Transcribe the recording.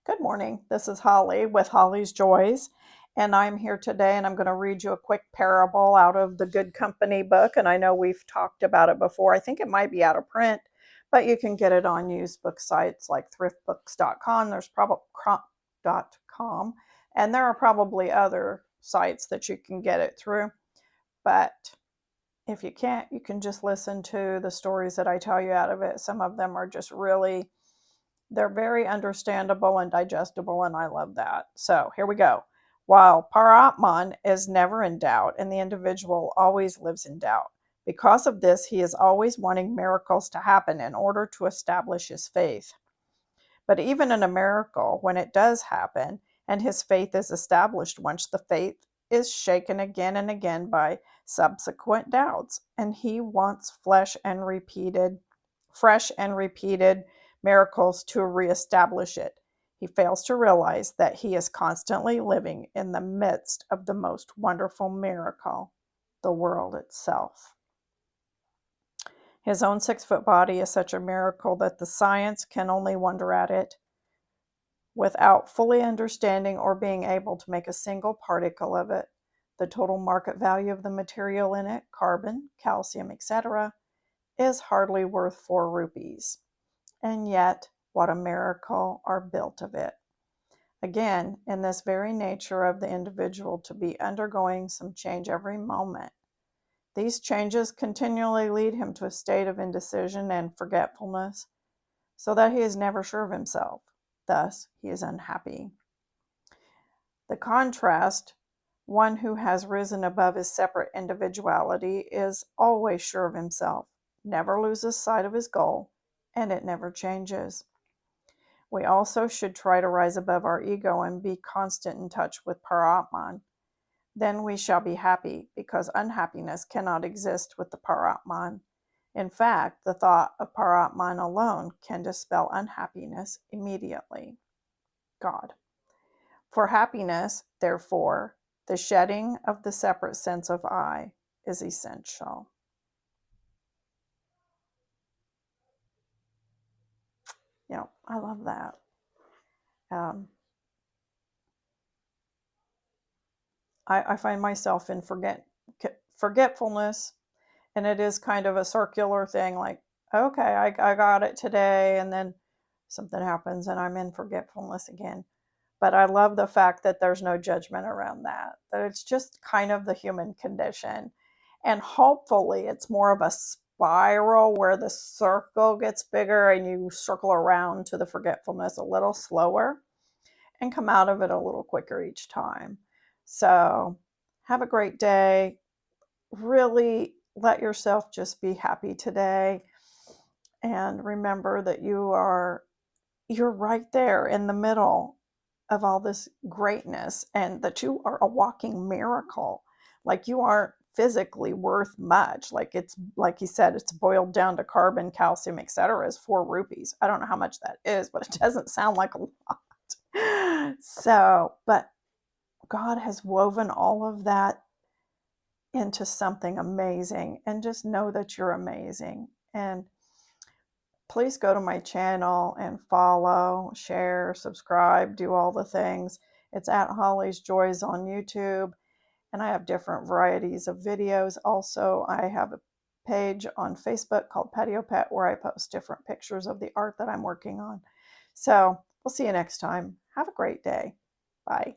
Good morning. This is Holly with Holly's Joys, and I'm here today and I'm going to read you a quick parable out of the Good Company book. And I know we've talked about it before. I think it might be out of print, but you can get it on used book sites like thriftbooks.com. There's probably .com, and there are probably other sites that you can get it through. But if you can't, you can just listen to the stories that I tell you out of it. Some of them are just really they're very understandable and digestible, and I love that. So here we go. While Paratman is never in doubt, and the individual always lives in doubt. Because of this, he is always wanting miracles to happen in order to establish his faith. But even in a miracle, when it does happen, and his faith is established once, the faith is shaken again and again by subsequent doubts, and he wants fresh and repeated miracles to reestablish it. He fails to realize that he is constantly living in the midst of the most wonderful miracle, the world itself. His own 6-foot body is such a miracle that the science can only wonder at it without fully understanding or being able to make a single particle of it. The total market value of the material in it, carbon, calcium, etc., is hardly worth 4 rupees. And yet, what a miracle are built of it. Again, in this very nature of the individual to be undergoing some change every moment, these changes continually lead him to a state of indecision and forgetfulness, so that he is never sure of himself. Thus, he is unhappy. The contrast, one who has risen above his separate individuality, is always sure of himself, never loses sight of his goal, and it never changes. We also should try to rise above our ego and be constant in touch with Paratman. Then we shall be happy, because unhappiness cannot exist with the Paratman. In fact, the thought of Paratman alone can dispel unhappiness immediately. God. For happiness, therefore, the shedding of the separate sense of I is essential. I love that. I find myself in forgetfulness, and it is kind of a circular thing, like, okay, I got it today, and then something happens and I'm in forgetfulness again. But I love the fact that there's no judgment around that it's just kind of the human condition. And hopefully it's more of a spiral where the circle gets bigger and you circle around to the forgetfulness a little slower and come out of it a little quicker each time. So have a great day. Really let yourself just be happy today. And remember that you're right there in the middle of all this greatness, and that you are a walking miracle. Like, you aren't physically worth much. Like, it's like he said, it's boiled down to carbon, calcium, etc. is 4 rupees. I don't know how much that is, but it doesn't sound like a lot. So, but God has woven all of that into something amazing, and just know that you're amazing. And please go to my channel and follow, share, subscribe, do all the things. It's at Holly's Joys on YouTube, and I have different varieties of videos. Also, I have a page on Facebook called Patio Pet where I post different pictures of the art that I'm working on. So we'll see you next time. Have a great day. Bye.